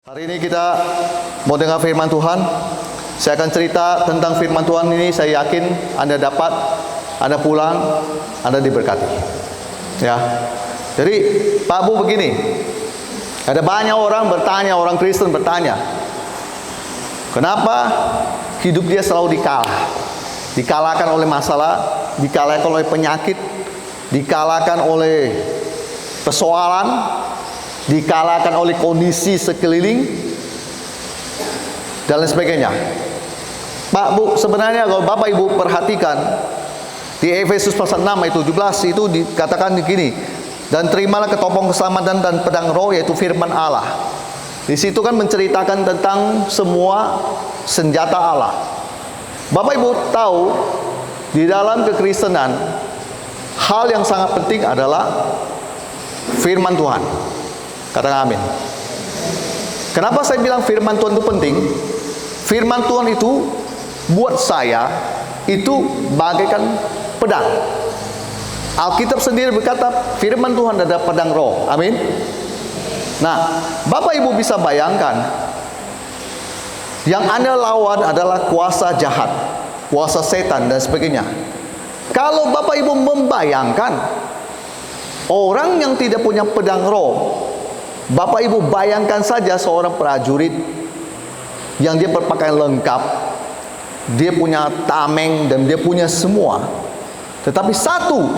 Hari ini kita mau dengar firman Tuhan. Saya akan cerita tentang firman Tuhan ini. Saya yakin Anda dapat, Anda pulang, Anda diberkati. Ya. Jadi Pak Bu begini, ada banyak orang bertanya, orang Kristen bertanya, kenapa hidup dia selalu dikalah? Dikalahkan oleh masalah, dikalahkan oleh penyakit, dikalahkan oleh persoalan, dikalahkan oleh kondisi sekeliling dan lain sebagainya. Pak Bu, sebenarnya kalau Bapak Ibu perhatikan di Efesus pasal 6 ayat 17 itu dikatakan begini, dan terimalah ketopong keselamatan dan pedang roh, yaitu firman Allah. Di situ kan menceritakan tentang semua senjata Allah. Bapak Ibu tahu di dalam kekristenan hal yang sangat penting adalah firman Tuhan. Katakan amin. Kenapa saya bilang firman Tuhan itu penting? Firman Tuhan itu buat saya itu bagaikan pedang. Alkitab sendiri berkata firman Tuhan adalah pedang roh. Amin. Nah, Bapak Ibu bisa bayangkan, yang Anda lawan adalah kuasa jahat, kuasa setan dan sebagainya. Kalau Bapak Ibu membayangkan orang yang tidak punya pedang roh, Bapak Ibu bayangkan saja seorang prajurit yang dia berpakaian lengkap, dia punya tameng dan dia punya semua, tetapi satu,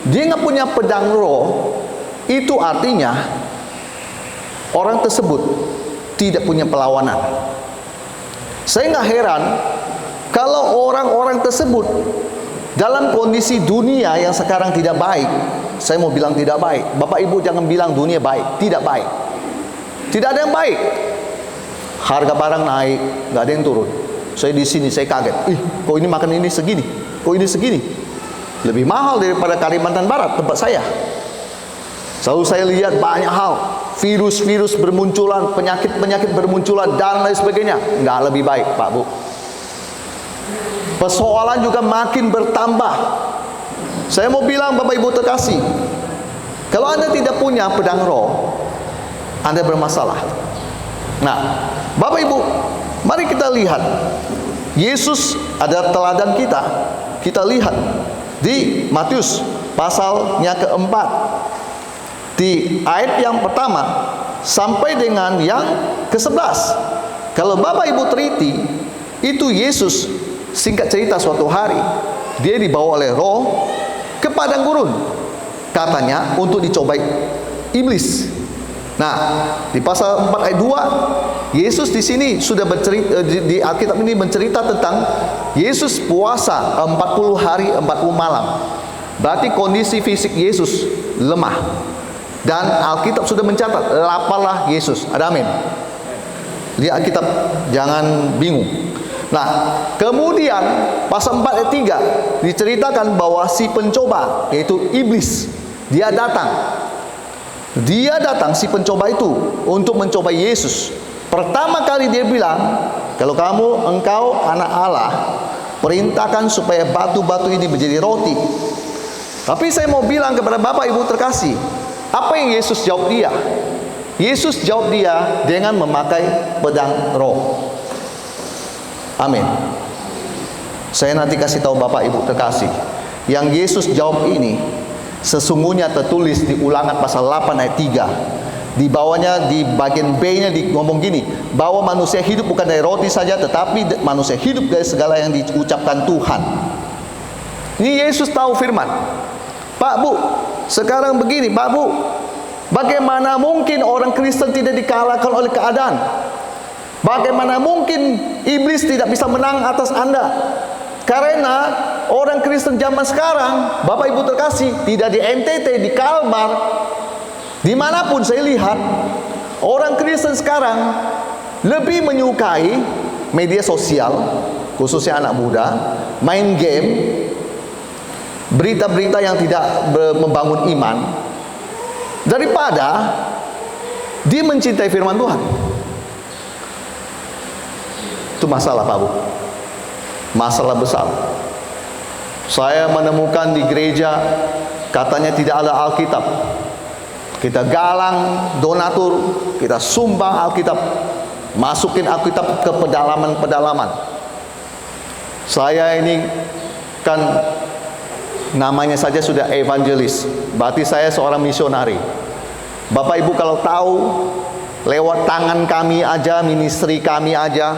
dia nggak punya pedang roh. Itu artinya orang tersebut tidak punya perlawanan. Saya nggak heran kalau orang-orang tersebut dalam kondisi dunia yang sekarang tidak baik. Saya mau bilang tidak baik. Bapak Ibu jangan bilang dunia baik. Tidak baik. Tidak ada yang baik. Harga barang naik, nggak ada yang turun. Saya di sini, saya kaget. Kok ini makan ini segini? Kok ini segini? Lebih mahal daripada Kalimantan Barat, tempat saya. Selalu saya lihat banyak hal. Virus-virus bermunculan, penyakit-penyakit bermunculan, dan lain sebagainya. Nggak lebih baik, Pak Bu. Persoalan juga makin bertambah. Saya mau bilang Bapak Ibu terkasih, kalau Anda tidak punya pedang roh, Anda bermasalah. Nah, Bapak Ibu, mari kita lihat. Yesus ada teladan kita. Kita lihat di Matius pasalnya keempat, di ayat yang pertama sampai dengan yang ke-11. Kalau Bapak Ibu teliti, itu Yesus, singkat cerita, suatu hari dia dibawa oleh roh ke padang gurun, katanya untuk dicobai iblis. Nah, di pasal 4 ayat 2, Yesus di sini sudah bercerita, di Alkitab ini mencerita tentang Yesus puasa 40 hari 40 malam. Berarti kondisi fisik Yesus lemah. Dan Alkitab sudah mencatat, laparlah Yesus. Ada amin. Lihat Alkitab, jangan bingung. Nah, kemudian pasal 4 ayat 3 diceritakan bahwa si pencoba, yaitu iblis, dia datang si pencoba itu untuk mencoba Yesus. Pertama kali dia bilang, kalau engkau anak Allah, perintahkan supaya batu-batu ini menjadi roti. Tapi saya mau bilang kepada Bapak Ibu terkasih, apa yang Yesus jawab dia? Yesus jawab dia dengan memakai pedang roh. Amin. Saya nanti kasih tahu Bapak Ibu terkasih, yang Yesus jawab ini sesungguhnya tertulis di Ulangan pasal 8 ayat 3. Di bawahnya, di bagian B-nya ngomong gini, bahwa manusia hidup bukan dari roti saja, tetapi manusia hidup dari segala yang diucapkan Tuhan. Ini Yesus tahu firman. Pak Bu, sekarang begini Pak Bu, bagaimana mungkin orang Kristen tidak dikalahkan oleh keadaan? Bagaimana mungkin iblis tidak bisa menang atas Anda? Karena orang Kristen zaman sekarang, Bapak Ibu terkasih, tidak di NTT, di Kalbar, dimanapun saya lihat, orang Kristen sekarang lebih menyukai media sosial, khususnya anak muda, main game, berita-berita yang tidak membangun iman, daripada dia mencintai firman Tuhan. Itu masalah Pak Bu, masalah besar. Saya menemukan di gereja katanya tidak ada Alkitab. kita galang donatur, kita sumbang Alkitab, masukin Alkitab ke pedalaman-pedalaman. Saya ini kan namanya saja sudah evangelis, berarti saya seorang misionari. Bapak Ibu kalau tahu, lewat tangan kami aja, ministry kami aja,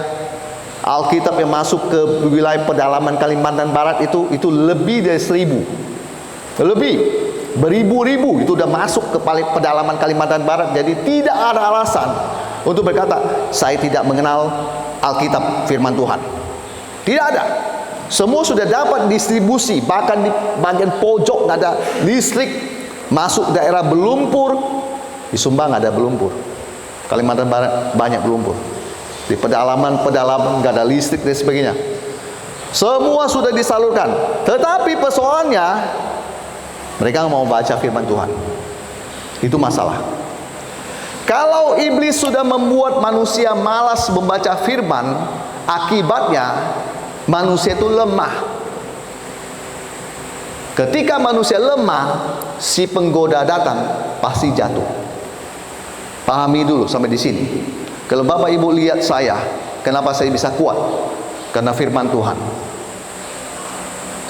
Alkitab yang masuk ke wilayah pedalaman Kalimantan Barat itu lebih dari 1.000, lebih beribu-ribu itu udah masuk ke pedalaman Kalimantan Barat. Jadi tidak ada alasan untuk berkata saya tidak mengenal Alkitab firman Tuhan. Tidak ada. Semua sudah dapat distribusi, bahkan di bagian pojok nggak ada listrik. Masuk daerah berlumpur, di Sumbang ada berlumpur, Kalimantan Barat banyak berlumpur, di pedalaman nggak ada listrik dan sebagainya. Semua sudah disalurkan, tetapi persoalannya mereka mau baca firman Tuhan. Itu masalah. Kalau iblis sudah membuat manusia malas membaca firman, akibatnya manusia itu lemah. Ketika manusia lemah, si penggoda datang, pasti jatuh. Pahami dulu sampai di sini. Kalau Bapak Ibu lihat saya, kenapa saya bisa kuat? Karena firman Tuhan.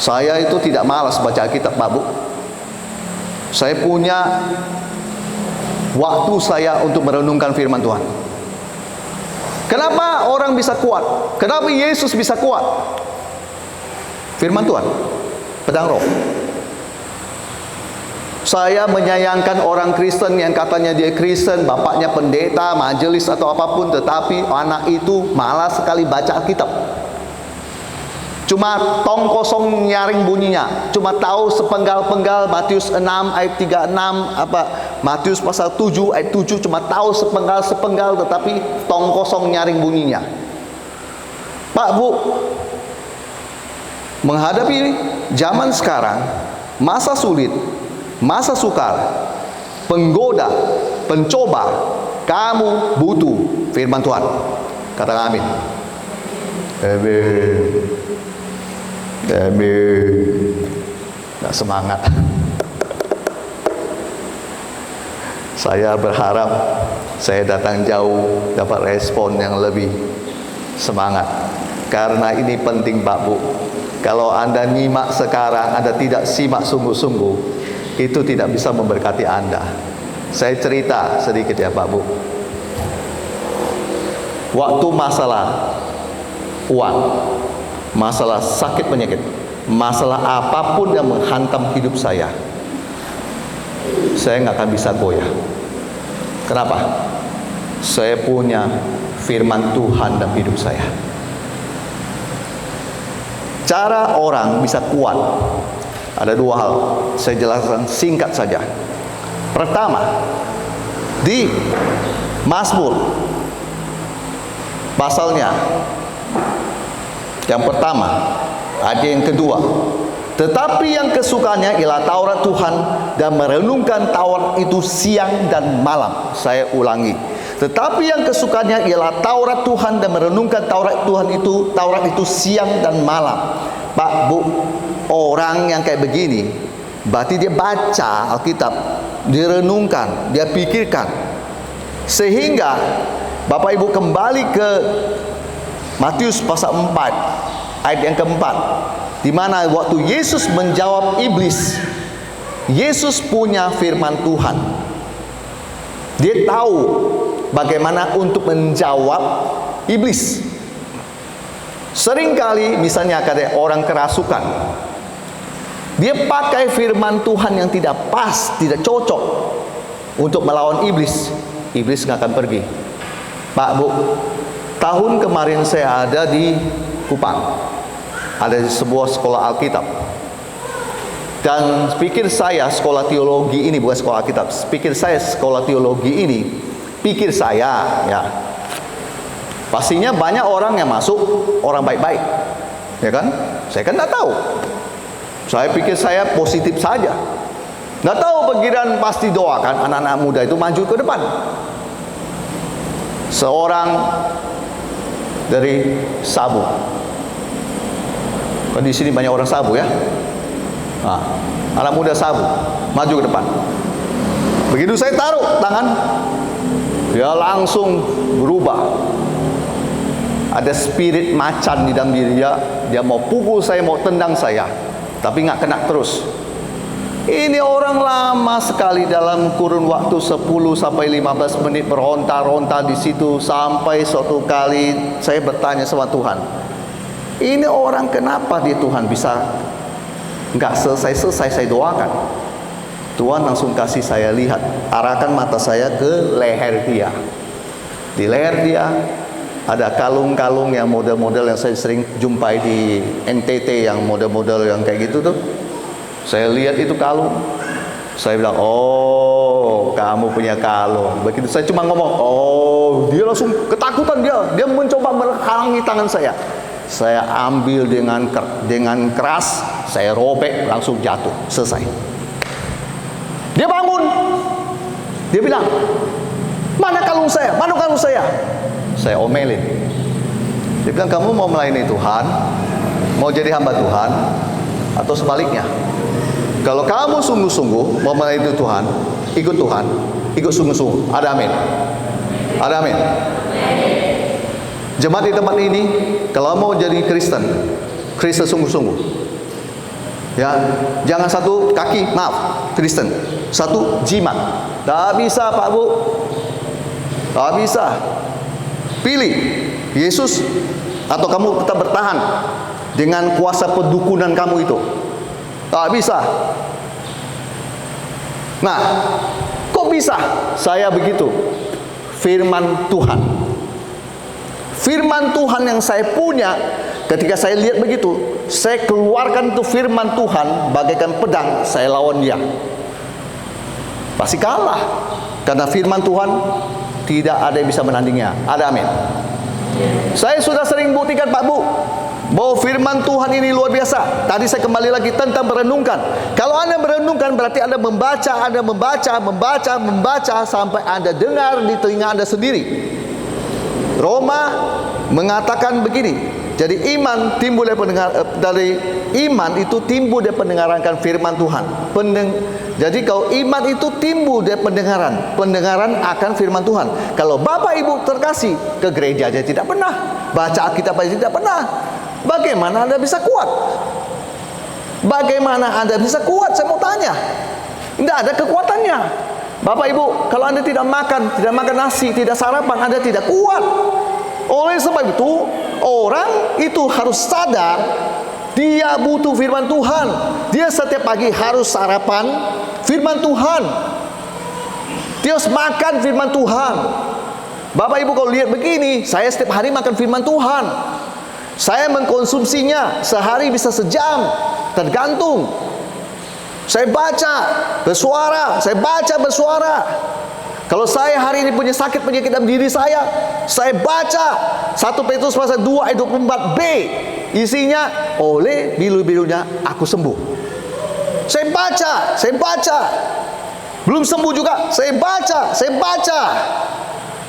Saya itu tidak malas baca Alkitab, Pak Bu. Saya punya waktu saya untuk merenungkan firman Tuhan. Kenapa orang bisa kuat? Kenapa Yesus bisa kuat? Firman Tuhan, pedang roh. Saya menyayangkan orang Kristen yang katanya dia Kristen, bapaknya pendeta, majelis atau apapun, tetapi anak itu malas sekali baca Alkitab. Cuma tong kosong nyaring bunyinya, cuma tahu sepenggal-penggal Matius 6 ayat 36, Matius pasal 7 ayat 7, cuma tahu sepenggal-sepenggal, tetapi tong kosong nyaring bunyinya. Pak Bu, menghadapi zaman sekarang, masa sulit, masa sukar, penggoda, pencoba, kamu butuh firman Tuhan. Katakan amin. Amin. Amin. Nggak semangat. Saya berharap saya datang jauh dapat respon yang lebih semangat. Karena ini penting Pak Bu. Kalau Anda nyimak sekarang, Anda tidak simak sungguh-sungguh, itu tidak bisa memberkati Anda. Saya cerita sedikit ya Pak Bu. Waktu masalah uang, masalah sakit penyakit, masalah apapun yang menghantam hidup saya nggak akan bisa goyah. Kenapa? Saya punya firman Tuhan dalam hidup saya. Cara orang bisa kuat ada dua hal. Saya jelaskan singkat saja. Pertama, di Mazmur pasalnya yang pertama, ada yang kedua. Tetapi yang kesukanya ialah Taurat Tuhan dan merenungkan Taurat itu siang dan malam. Saya ulangi. Tetapi yang kesukanya ialah Taurat Tuhan dan merenungkan Taurat itu siang dan malam. Pak Bu, orang yang kayak begini, berarti dia baca Alkitab, dia renungkan, dia pikirkan. Sehingga Bapak Ibu kembali ke Matius pasal 4 ayat yang keempat, di mana waktu Yesus menjawab iblis, Yesus punya firman Tuhan. Dia tahu bagaimana untuk menjawab iblis. Seringkali misalnya ada orang kerasukan, dia pakai firman Tuhan yang tidak pas, tidak cocok untuk melawan iblis. Iblis nggak akan pergi. Pak Bu, tahun kemarin saya ada di Kupang, ada di sebuah sekolah Alkitab. Dan pikir saya sekolah teologi ini bukan sekolah Alkitab. Pikir saya sekolah teologi ini, pikir saya ya, pastinya banyak orang yang masuk, orang baik-baik, ya kan? Saya kan nggak tahu. Saya pikir saya positif saja. Nggak tahu pikiran pasti doakan anak-anak muda itu maju ke depan. Seorang dari Sabu, kan di sini banyak orang Sabu ya. Nah, anak muda Sabu maju ke depan. Begitu saya taruh tangan, dia langsung berubah. Ada spirit macan di dalam diri dia. Dia mau pukul saya, mau tendang saya, tapi nggak kena terus. Ini orang lama sekali, dalam kurun waktu 10 sampai 15 menit beronta-ronta di situ, sampai suatu kali saya bertanya sama Tuhan, ini orang kenapa dia Tuhan bisa nggak selesai-selesai saya doakan. Tuhan langsung kasih saya lihat, arahkan mata saya ke leher dia. Di leher dia ada kalung-kalung yang model-model yang saya sering jumpai di NTT, yang model-model yang kayak gitu tuh. Saya lihat itu kalung, saya bilang, oh kamu punya kalung. Begitu saya cuma ngomong, oh, dia langsung ketakutan, dia mencoba menghalangi tangan saya. Saya ambil dengan keras, saya robek, langsung jatuh, selesai. Dia bangun, dia bilang, mana kalung saya, mana kalung saya? Saya omelin. Dia bilang, kamu mau melayani Tuhan, mau jadi hamba Tuhan, atau sebaliknya? Kalau kamu sungguh-sungguh mau melayani Tuhan, ikut Tuhan, ikut sungguh-sungguh. Ada amin? Ada amin? Jemaat di tempat ini, kalau mau jadi Kristen sungguh-sungguh, ya, jangan satu kaki, maaf, Kristen, satu jimat. Tak bisa Pak Bu, tak bisa. Pilih Yesus, atau kamu tetap bertahan dengan kuasa pendukunan kamu itu. Tak bisa. Nah, kok bisa saya begitu? Firman Tuhan. Firman Tuhan yang saya punya, ketika saya lihat begitu, saya keluarkan itu firman Tuhan bagaikan pedang, saya lawan dia. Pasti kalah. Karena firman Tuhan tidak ada yang bisa menandingnya. Ada amin? Saya sudah sering buktikan Pak Bu, bahwa firman Tuhan ini luar biasa. Tadi saya kembali lagi tentang merenungkan. Kalau Anda merenungkan, berarti Anda membaca sampai Anda dengar di telinga Anda sendiri. Roma mengatakan begini. Jadi iman timbul dari iman itu timbul dari pendengaran firman Tuhan. Jadi kalau iman itu timbul dari pendengaran akan firman Tuhan. Kalau Bapak Ibu terkasih ke gereja aja tidak pernah, baca Alkitab aja tidak pernah, bagaimana Anda bisa kuat? Bagaimana Anda bisa kuat? Saya mau tanya. Tidak ada kekuatannya. Bapak Ibu, kalau Anda tidak makan nasi, tidak sarapan, Anda tidak kuat. Oleh sebab itu, orang itu harus sadar dia butuh firman Tuhan. Dia setiap pagi harus sarapan firman Tuhan. Dia harus makan firman Tuhan. Bapak Ibu kalau lihat begini, saya setiap hari makan firman Tuhan. Saya mengkonsumsinya sehari bisa sejam, tergantung. Saya baca bersuara, Kalau saya hari ini punya sakit penyakit dalam diri saya baca 1 Petrus pasal 2 ayat 24b. Isinya, oleh bilu-bilunya aku sembuh. Saya baca. Belum sembuh juga, saya baca.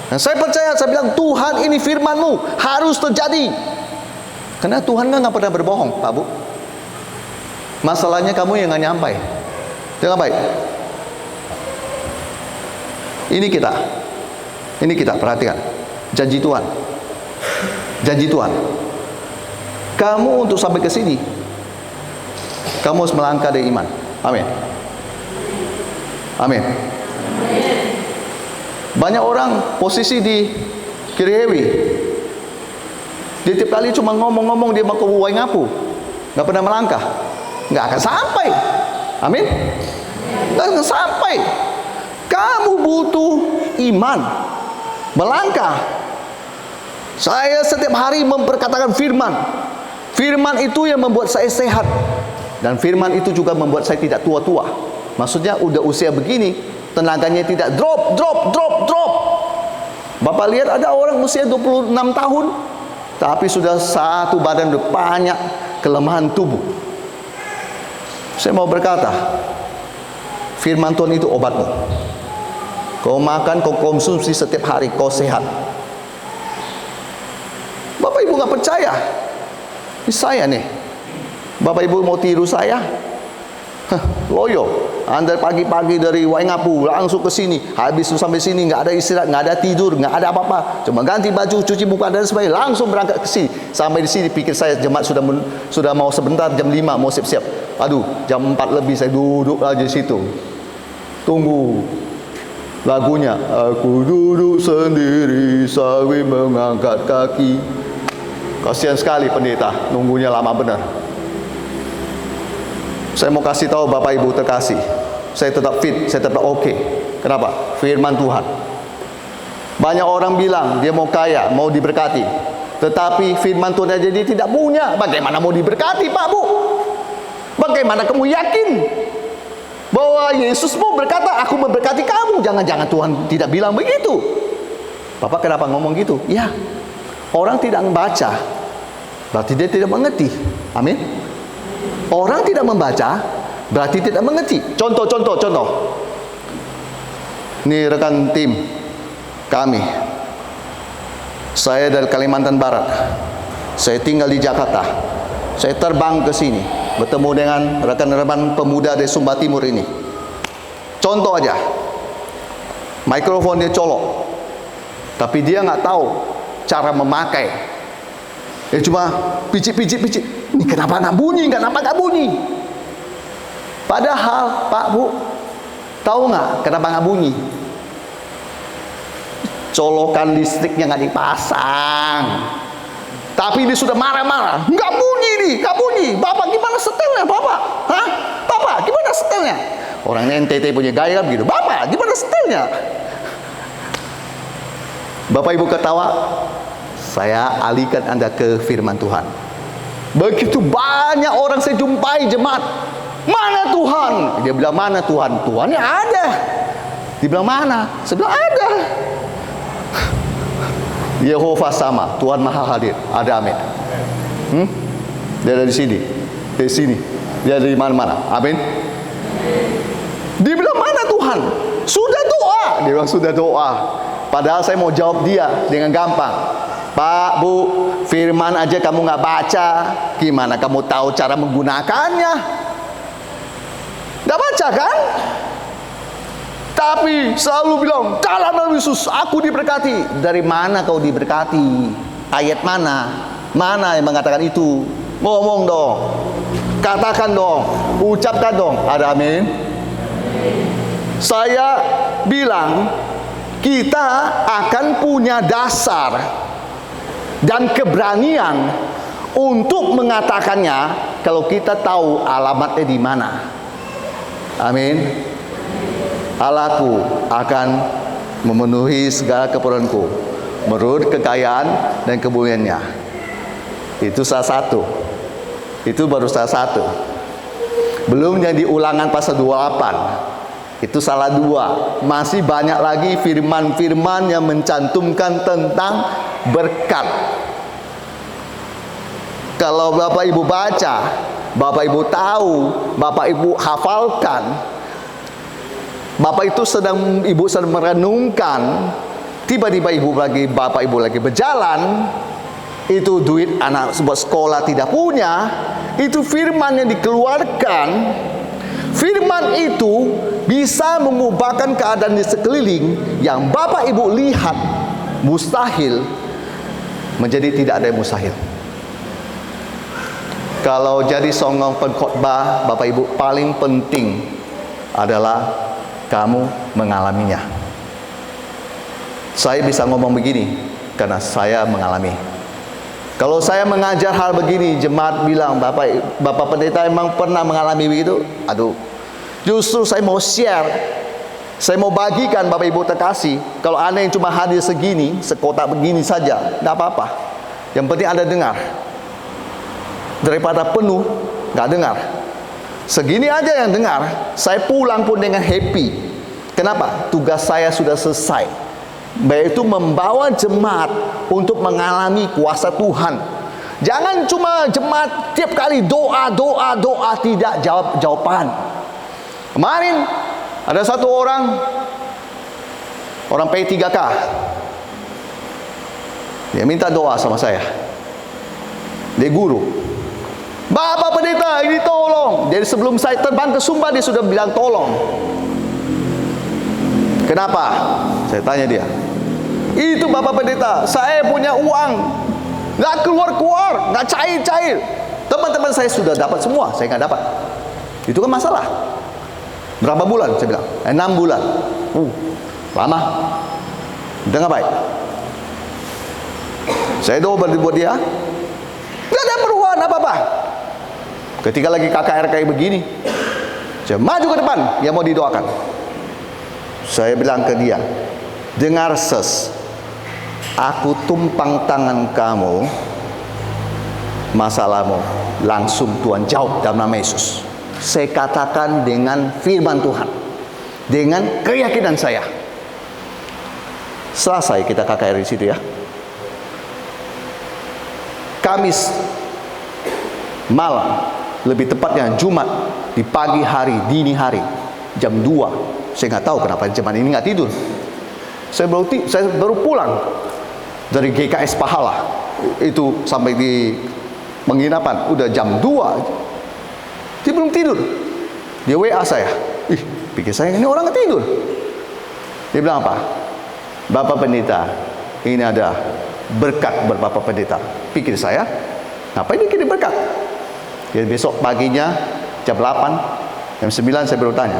Dan saya percaya, saya bilang, Tuhan ini firman-Mu harus terjadi. Karena Tuhan nggak pernah berbohong, Pak Bu. Masalahnya kamu yang nggak nyampai. Jangan baik. Ini kita perhatikan. Janji Tuhan. Kamu untuk sampai ke sini, kamu harus melangkah dari iman. Amin. Banyak orang posisi di Kirihewi, dia tiap kali cuma ngomong-ngomong, dia mau ke Waingapu, nggak pernah melangkah, nggak akan sampai. Amin. Nggak akan sampai. Kamu butuh iman, melangkah. Saya setiap hari memperkatakan firman. Firman itu yang membuat saya sehat. Dan firman itu juga membuat saya tidak tua-tua. Maksudnya udah usia begini, tenaganya tidak drop. Bapak lihat ada orang usia 26 tahun, tapi sudah satu badan banyak kelemahan tubuh. Saya mau berkata, firman Tuhan itu obatmu. Kau makan, kau konsumsi setiap hari, kau sehat. Bapak Ibu nggak percaya? Ini saya nih. Bapak Ibu mau tiru saya? Loyo. Anda pagi-pagi dari Waingapu langsung ke sini, habis itu sampai sini nggak ada istirahat, nggak ada tidur, nggak ada apa-apa, cuma ganti baju, cuci muka dan sebagainya, langsung berangkat ke sini. Sampai di sini pikir saya jemaat sudah mau sebentar, jam 5 mau siap-siap. Aduh, jam 4 lebih saya duduk aja di situ. Tunggu lagunya, aku duduk sendiri sambil mengangkat kaki. Kasihan sekali pendeta, nunggunya lama benar. Saya mau kasih tahu Bapak Ibu terkasih, saya tetap fit, saya tetap oke. Kenapa? Firman Tuhan. Banyak orang bilang dia mau kaya, mau diberkati, tetapi firman Tuhan aja dia tidak punya. Bagaimana mau diberkati, Pak Bu? Bagaimana kamu yakin bahwa Yesus mau berkata, aku memberkati kamu? Jangan-jangan Tuhan tidak bilang begitu. Bapak kenapa ngomong gitu? Ya, orang tidak membaca, berarti dia tidak mengerti. Amin. Orang tidak membaca, berarti tidak mengerti. Contoh. Ini rekan tim kami. Saya dari Kalimantan Barat. Saya tinggal di Jakarta. Saya terbang ke sini, bertemu dengan rekan-rekan pemuda dari Sumba Timur ini. Contoh aja, mikrofon dia colok, tapi dia nggak tahu cara memakai. Dia cuma picit. Ini kenapa nggak bunyi? Padahal Pak Bu, tahu nggak kenapa nggak bunyi? Colokan listriknya nggak dipasang. Tapi dia sudah marah-marah, nggak bunyi. Bapak gimana setelnya, Bapak? Hah? Bapak gimana setelnya? Orang NTT punya gaya kan begitu. Bapak gimana setelnya? Bapak Ibu ketawa, saya alihkan Anda ke firman Tuhan. Begitu banyak orang saya jumpai jemaat, mana Tuhan? Dia bilang mana Tuhan? Tuhannya ada. Dia bilang mana? Saya bilang ada. Yehova sama, Tuhan Maha Hadir. Ada, amin. Dia dari sini, dari sini, dia dari mana-mana, amin. Dia bilang mana Tuhan? Sudah doa. Dia bilang sudah doa. Padahal saya mau jawab dia dengan gampang. Pak Bu, firman aja kamu nggak baca, gimana kamu tahu cara menggunakannya? Nggak baca kan? Tapi selalu bilang dalam nama Yesus aku diberkati. Dari mana kau diberkati? Ayat mana? Mana yang mengatakan itu? Ngomong dong, katakan dong, ucapkan dong. Ada amin? Saya bilang kita akan punya dasar dan keberanian untuk mengatakannya kalau kita tahu alamatnya di mana. Amin. Allahku akan memenuhi segala keperluanku menurut kekayaan dan kemuliaannya. Itu salah satu. Itu baru salah satu. Belum yang di Ulangan pasal 28. Itu salah dua. Masih banyak lagi firman-firman yang mencantumkan tentang berkat. Kalau Bapak Ibu baca, Bapak Ibu tahu, Bapak Ibu hafalkan, Bapak itu Ibu sedang merenungkan, tiba-tiba Bapak Ibu lagi berjalan, itu duit anak buat sekolah tidak punya, itu firman yang dikeluarkan. Firman itu bisa mengubahkan keadaan di sekeliling yang Bapak Ibu lihat mustahil menjadi tidak ada yang mustahil. Kalau jadi seorang pengkhotbah, Bapak Ibu, paling penting adalah kamu mengalaminya. Saya bisa ngomong begini karena saya mengalami. Kalau saya mengajar hal begini, jemaat bilang, Bapak pendeta emang pernah mengalami begitu? Aduh, justru saya mau share, saya mau bagikan Bapak Ibu terkasih. Kalau Anda yang cuma hadir segini, sekotak begini saja, tidak apa-apa. Yang penting Anda dengar. Daripada penuh, nggak dengar. Segini aja yang dengar, saya pulang pun dengan happy. Kenapa? Tugas saya sudah selesai, yaitu membawa jemaat untuk mengalami kuasa Tuhan. Jangan cuma jemaat tiap kali doa, tidak jawaban. Kemarin ada satu orang P3K, dia minta doa sama saya. Dia guru. Bapak pendeta, ini tolong. Jadi sebelum saya terbang ke Sumba, dia sudah bilang tolong. Kenapa? Saya tanya dia. Itu Bapak pendeta, saya punya uang, nggak keluar-keluar, nggak cair-cair. Teman-teman saya sudah dapat semua, saya nggak dapat. Itu kan masalah. Berapa bulan? Saya bilang 6 bulan. Lama. Dengar baik. Saya doa buat dia, nggak ada perubahan apa-apa. Ketika lagi KKR kayak begini, saya maju ke depan, yang mau didoakan. Saya bilang ke dia, dengar ses, aku tumpang tangan kamu, masalahmu langsung Tuhan jawab dalam nama Yesus. Saya katakan dengan firman Tuhan, dengan keyakinan saya. Selesai kita KKR di situ ya. Kamis malam, lebih tepatnya Jumat, di pagi hari, dini hari, jam 2. Saya nggak tahu kenapa zaman ini nggak tidur. Saya baru pulang dari GKS Pahala. Itu sampai di penginapan, udah jam 2. Dia belum tidur. Dia WA saya. Pikir saya ini orang nggak tidur. Dia bilang apa? Bapak pendeta, ini ada berkat buat Bapak pendeta. Pikir saya, ngapain dia kirim berkat? Jadi besok paginya jam 8, jam 9 saya baru tanya,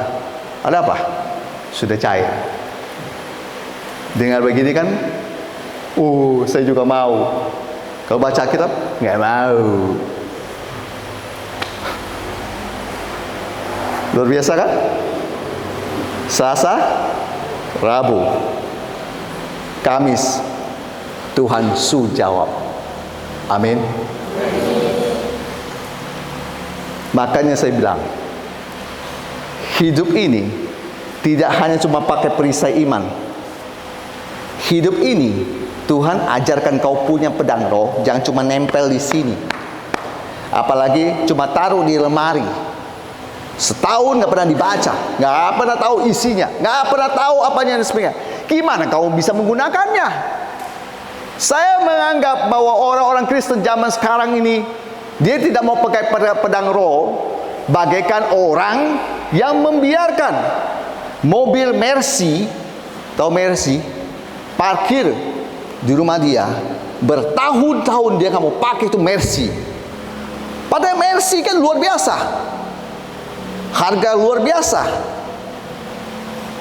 ada apa? Sudah cair. Dengar begini kan, saya juga mau. Kalau baca kitab, nggak mau. Luar biasa kan? Selasa, Rabu, Kamis, Tuhan su jawab. Amin. Makanya saya bilang, hidup ini tidak hanya cuma pakai perisai iman. Hidup ini Tuhan ajarkan kau punya pedang roh, jangan cuma nempel di sini. Apalagi cuma taruh di lemari. Setahun nggak pernah dibaca, nggak pernah tahu isinya, nggak pernah tahu apanya dan sebagainya. Gimana kau bisa menggunakannya? Saya menganggap bahwa orang-orang Kristen zaman sekarang ini, dia tidak mau pakai pedang roh, bagaikan orang yang membiarkan mobil Mercy, tahu Mercy, parkir di rumah dia, bertahun-tahun dia nggak mau pakai itu Mercy. Padahal Mercy kan luar biasa, harga luar biasa,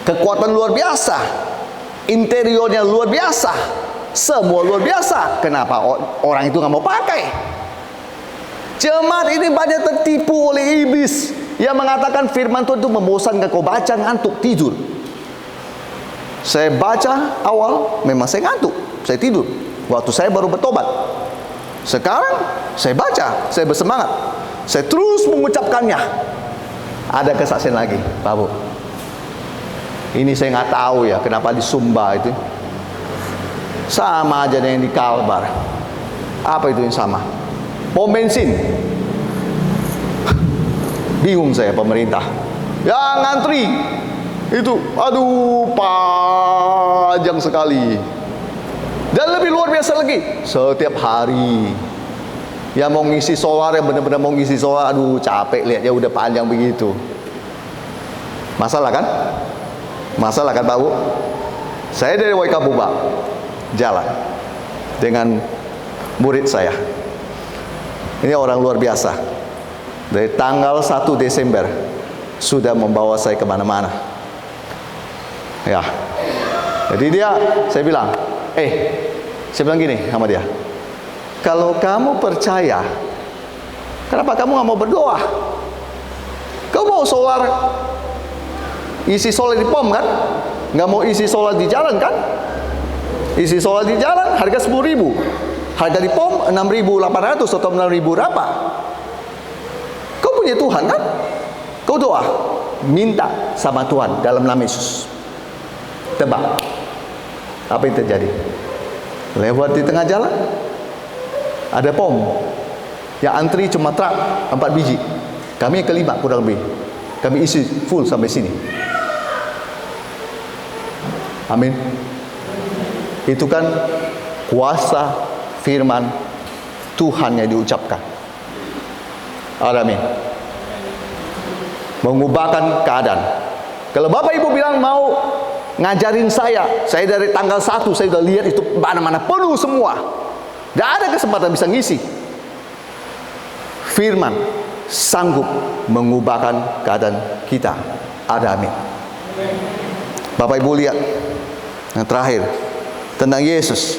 kekuatan luar biasa, interiornya luar biasa, semua luar biasa. Kenapa orang itu nggak mau pakai? Jemaat ini banyak tertipu oleh iblis yang mengatakan firman Tuhan itu membosankan, kau baca ngantuk tidur. Saya baca awal memang saya ngantuk, saya tidur waktu saya baru bertobat. Sekarang saya baca, saya bersemangat, saya terus mengucapkannya. Ada kesaksian lagi, Pak Bu. Ini saya nggak tahu ya kenapa di Sumba itu sama aja dengan di Kalbar. Apa itu yang sama? Pom bensin. Bingung saya pemerintah. Yang ngantri itu, aduh, panjang sekali. Dan lebih luar biasa lagi, setiap hari. Yang mau ngisi solar, yang benar-benar mau ngisi solar, aduh capek lihatnya udah panjang begitu. Masalah kan? Masalah kan Pak Bu? Saya dari Waikabuba jalan dengan murid saya. Ini orang luar biasa. Dari tanggal 1 Desember sudah membawa saya kemana-mana. Ya. Jadi saya bilang, saya bilang gini sama dia. Kalau kamu percaya, kenapa kamu nggak mau berdoa? Kau mau solar, isi solar di pom kan? Nggak mau isi solar di jalan kan? Isi solar di jalan harga 10.000. Harga di pom 6.800 atau 6.000 berapa? Kau punya Tuhan kan? Kau doa, minta sama Tuhan dalam nama Yesus. Tebak, apa yang terjadi? Lewat di tengah jalan, ada pom yang antri cuma truk 4 biji. Kami yang kelima kurang lebih. Kami isi full sampai sini. Amin. Itu kan kuasa firman Tuhan yang diucapkan. Amin. Mengubahkan keadaan. Kalau Bapak Ibu bilang mau ngajarin saya dari tanggal 1 saya sudah lihat itu mana-mana penuh semua. Tidak ada kesempatan bisa ngisi. Firman sanggup mengubahkan keadaan kita. Amin. Bapak Ibu lihat yang terakhir tentang Yesus.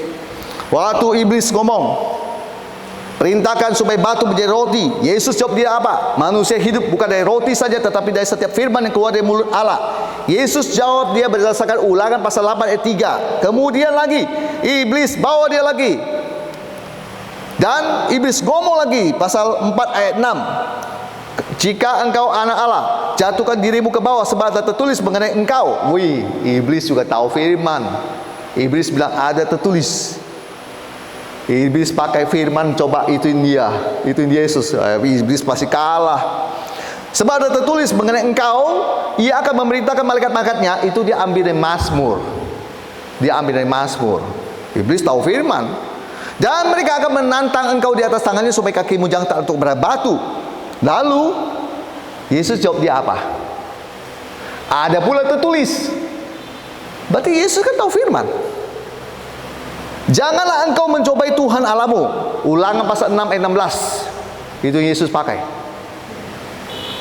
Waktu iblis ngomong, perintahkan supaya batu menjadi roti. Yesus jawab dia apa? Manusia hidup bukan dari roti saja, tetapi dari setiap firman yang keluar dari mulut Allah. Yesus jawab dia berdasarkan Ulangan pasal 8 ayat 3. Kemudian lagi iblis bawa dia lagi, dan iblis ngomong lagi pasal 4 ayat 6. Jika engkau anak Allah, jatuhkan dirimu ke bawah, sebab ada tertulis mengenai engkau. Wih, iblis juga tahu firman. Iblis bilang ada tertulis. Iblis pakai firman, coba ituin dia, ituin Yesus. Iblis pasti kalah. Sebab ada tertulis mengenai engkau, ia akan memerintahkan malaikat-malaikatnya. Itu dia ambil dari Mazmur. Dia ambil dari Mazmur. Iblis tahu firman. Dan mereka akan menantang engkau di atas tangannya supaya kakimu jangan tak untuk berat batu. Lalu Yesus jawab dia apa? Ada pula tertulis. Berarti Yesus kan tahu firman. Janganlah engkau mencobai Tuhan Allahmu. Ulangan pasal 6 ayat 16. Itu Yesus pakai.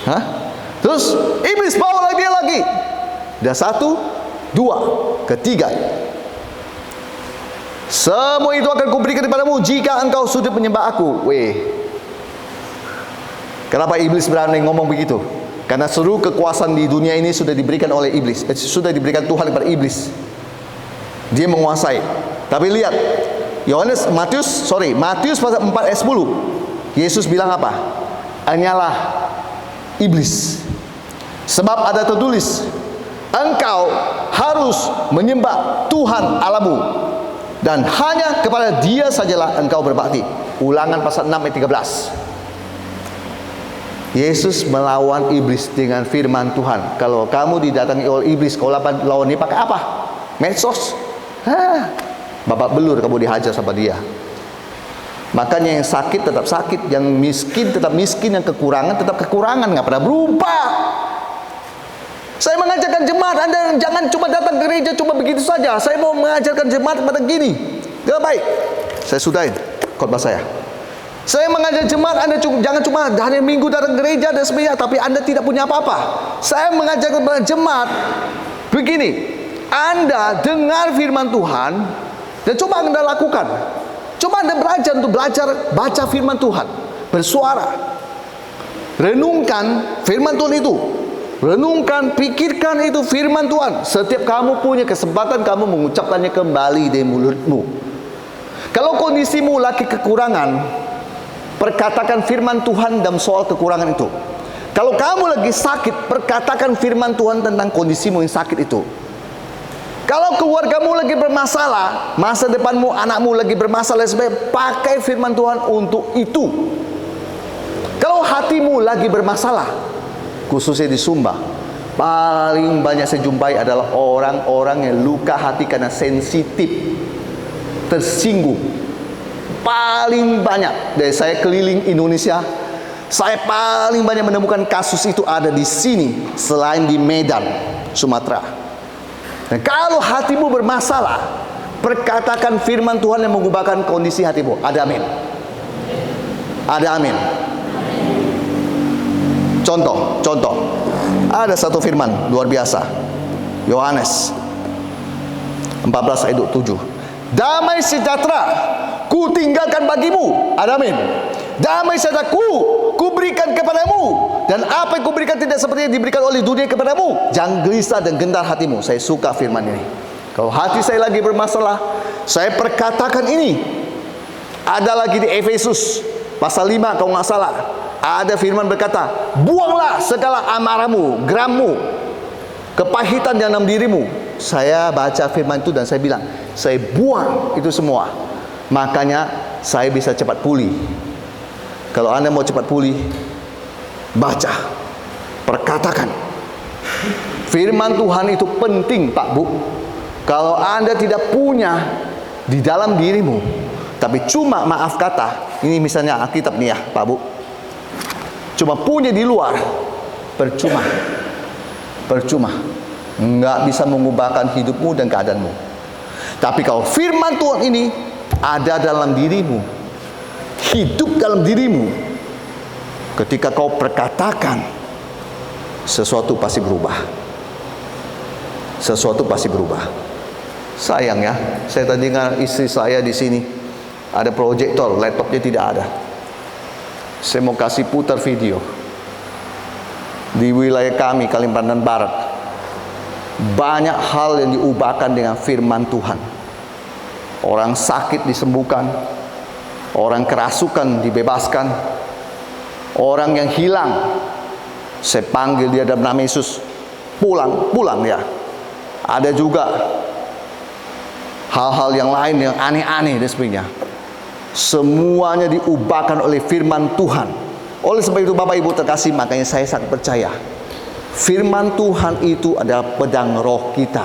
Hah? Terus iblis bawa dia lagi. Dah 1, 2, ketiga. Semua itu akan kuberikan kepadamu jika engkau sudi menyembah aku. Weh. Kenapa iblis berani ngomong begitu? Karena seluruh kekuasaan di dunia ini sudah diberikan oleh iblis. Sudah diberikan Tuhan kepada iblis. Dia menguasai. Tapi lihat, Matius pasal 4 ayat 10. Yesus bilang apa? Hanyalah iblis. Sebab ada tertulis, engkau harus menyembah Tuhan Allahmu, dan hanya kepada dia sajalah engkau berbakti. Ulangan pasal 6 ayat 13. Yesus melawan iblis dengan firman Tuhan. Kalau kamu didatangi oleh iblis, kau lawan dia pakai apa? Medsos. Babak belur kamu dihajar sama dia. Makanya yang sakit tetap sakit, yang miskin tetap miskin, yang kekurangan tetap kekurangan, nggak pernah berubah. Saya mengajarkan jemaat, Anda jangan cuma datang ke gereja cuma begitu saja. Saya mau mengajarkan jemaat pada gini. Gak baik. Saya sudahin khotbah saya. Saya mengajar jemaat, Anda jangan cuma hari Minggu datang ke gereja dan sebagainya, tapi Anda tidak punya apa-apa. Saya mengajarkan kepada jemaat begini. Anda dengar firman Tuhan dan coba Anda lakukan. Coba Anda belajar untuk baca firman Tuhan, bersuara, renungkan firman Tuhan itu, renungkan, pikirkan itu firman Tuhan. Setiap kamu punya kesempatan, kamu mengucapkannya kembali dari mulutmu. Kalau kondisimu lagi kekurangan, perkatakan firman Tuhan dalam soal kekurangan itu. Kalau kamu lagi sakit, perkatakan firman Tuhan tentang kondisimu yang sakit itu. Kalau keluargamu lagi bermasalah, masa depanmu, anakmu lagi bermasalah, pakai firman Tuhan untuk itu. Kalau hatimu lagi bermasalah, khususnya di Sumba, paling banyak saya jumpai adalah orang-orang yang luka hati karena sensitif, tersinggung. Paling banyak dari saya keliling Indonesia, saya paling banyak menemukan kasus itu ada di sini selain di Medan, Sumatera. Dan kalau hatimu bermasalah, perkatakan firman Tuhan yang mengubahkan kondisi hatimu. Ada amin. Ada amin. Contoh. Ada satu firman luar biasa. Yohanes 14 ayat 7. Damai sejahtera ku tinggalkan bagimu. Ada amin. Damai sejahtera ku berikan kepadamu, dan apa yang ku berikan tidak seperti yang diberikan oleh dunia kepadamu. Jangan gelisah dan gentar hatimu. Saya suka firman ini. Kalau hati saya lagi bermasalah, saya perkatakan ini. Ada lagi di Efesus pasal 5 kalau nggak salah, ada firman berkata, buanglah segala amarahmu, gerammu, kepahitan dalam dirimu. Saya baca firman itu dan saya bilang, saya buang itu semua. Makanya saya bisa cepat pulih. Kalau Anda mau cepat pulih, baca, perkatakan. Firman Tuhan itu penting, Pak Bu. Kalau Anda tidak punya di dalam dirimu, tapi cuma maaf kata, ini misalnya Alkitab nih ya, Pak Bu. cuma punya di luar, percuma. Percuma. Nggak bisa mengubahkan hidupmu dan keadaanmu. Tapi kalau firman Tuhan ini ada dalam dirimu, hidup dalam dirimu, ketika kau perkatakan, sesuatu pasti berubah. Sesuatu pasti berubah. Sayang ya, saya tadi dengar istri saya di sini ada proyektor, laptopnya tidak ada. Saya mau kasih putar video di wilayah kami Kalimantan Barat. Banyak hal yang diubahkan dengan firman Tuhan. Orang sakit disembuhkan, orang kerasukan dibebaskan, orang yang hilang, saya panggil dia dalam nama Yesus, pulang ya. Ada juga hal-hal yang lain yang aneh-aneh dan sebagainya. Semuanya diubahkan oleh firman Tuhan. Oleh sebab itu Bapak Ibu terkasih, makanya saya sangat percaya firman Tuhan itu adalah pedang roh kita.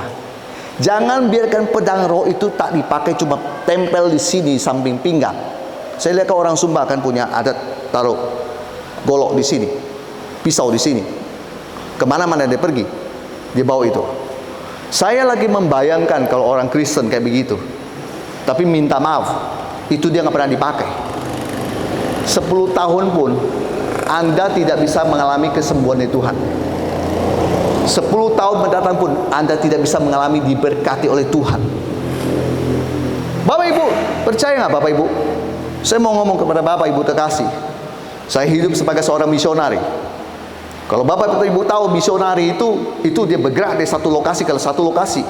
Jangan biarkan pedang roh itu tak dipakai cuma tempel di sini samping pinggang. Saya lihat orang Sumba kan punya adat taruh golok di sini, pisau di sini. Kemana-mana dia pergi, dia bawa itu. Saya lagi membayangkan kalau orang Kristen kayak begitu. Tapi minta maaf, itu dia nggak pernah dipakai. 10 tahun pun Anda tidak bisa mengalami kesembuhan dari Tuhan. 10 tahun mendatang pun Anda tidak bisa mengalami diberkati oleh Tuhan. Bapak Ibu, percaya nggak Bapak Ibu? Saya mau ngomong kepada Bapak Ibu terkasih. Saya hidup sebagai seorang misionari. Kalau Bapak Ibu tahu misionari itu dia bergerak dari satu lokasi ke satu lokasi.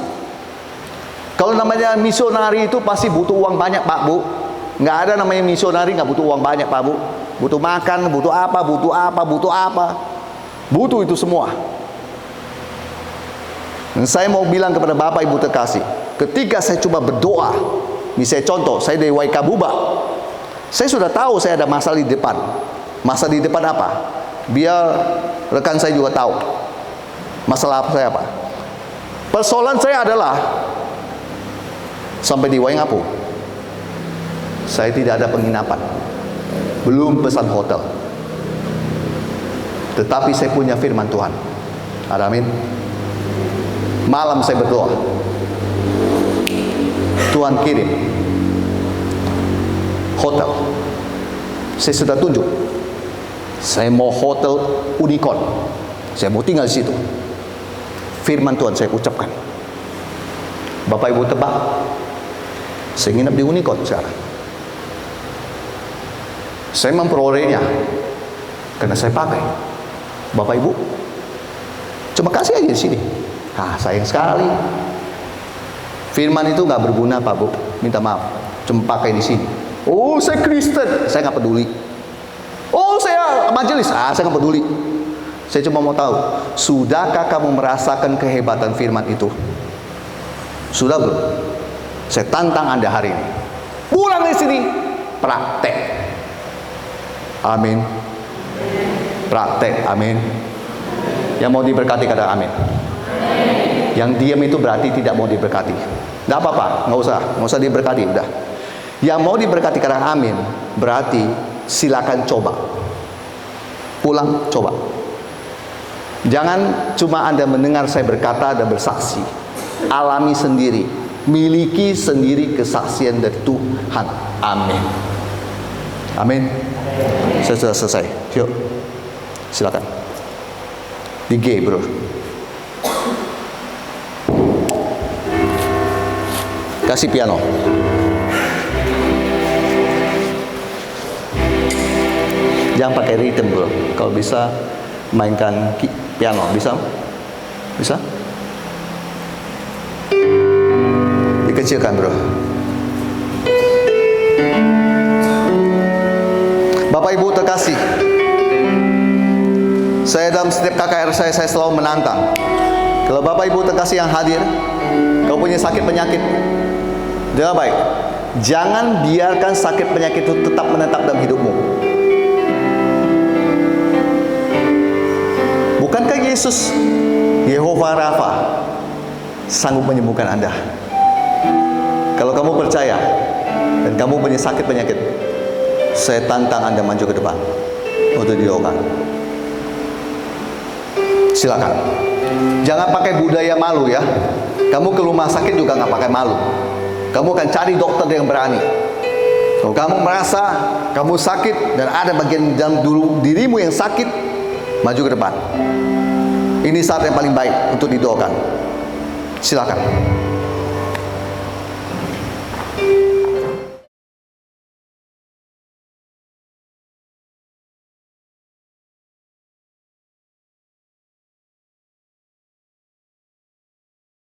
Kalau namanya misionari itu pasti butuh uang banyak Pak Bu. Nggak ada namanya misionari nggak butuh uang banyak Pak Bu. Butuh makan, butuh apa, butuh apa, butuh apa. Butuh itu semua. Dan saya mau bilang kepada Bapak Ibu terkasih, ketika saya coba berdoa, misalnya contoh, saya dari Waikabuba, saya sudah tahu saya ada masalah di depan. Masalah di depan apa? Biar rekan saya juga tahu masalah apa saya apa. Persoalan saya adalah sampai di Waingapu, saya tidak ada penginapan, belum pesan hotel, tetapi saya punya firman Tuhan. Amin. Malam saya berdoa, Tuhan kirim hotel. Saya sudah tunjuk, saya mau hotel unicorn, saya mau tinggal di situ. Firman Tuhan saya ucapkan. Bapak Ibu tebak, saya nginap di unicorn sekarang. Saya memperolehnya karena saya pakai. Bapak Ibu, cuma kasih aja di sini. Sayang sekali. Firman itu nggak berguna Pak Bu. Minta maaf. Cuma pakai di sini. Oh, saya Kristen. Saya nggak peduli. Oh, saya majelis. Saya nggak peduli. Saya cuma mau tahu, sudahkah kamu merasakan kehebatan firman itu? Sudah belum? Saya tantang Anda hari ini. Pulang di sini, praktek. Amin. Praktek. Amin. Yang mau diberkati kata amin. Yang diam itu berarti tidak mau diberkati. Tidak apa-apa, nggak usah diberkati, udah. Yang mau diberkati karena amin, berarti silakan coba. Pulang, coba. Jangan cuma Anda mendengar saya berkata dan bersaksi. Alami sendiri, miliki sendiri kesaksian dari Tuhan. Amin. Amin. Saya sudah selesai. Yuk, silakan. Di G, bro. Kasih piano. Jangan pakai rhythm bro. Kalau bisa mainkan piano, bisa? Bisa? Dikecilkan bro. Bapak Ibu terkasih, saya dalam setiap KKR saya selalu menantang. Kalau Bapak Ibu terkasih yang hadir, kau punya sakit penyakit, dengan baik, jangan biarkan sakit penyakit itu tetap menetap dalam hidupmu. Bukankah Yesus, Yehova Rafa, sanggup menyembuhkan Anda? Kalau kamu percaya dan kamu punya sakit penyakit, saya tantang Anda maju ke depan. untuk didoakan. Silakan. Jangan pakai budaya malu ya. Kamu ke rumah sakit juga nggak pakai malu. Kamu akan cari dokter yang berani. Kalau kamu merasa kamu sakit dan ada bagian dalam dirimu yang sakit, maju ke depan. Ini saat yang paling baik untuk didoakan. Silakan.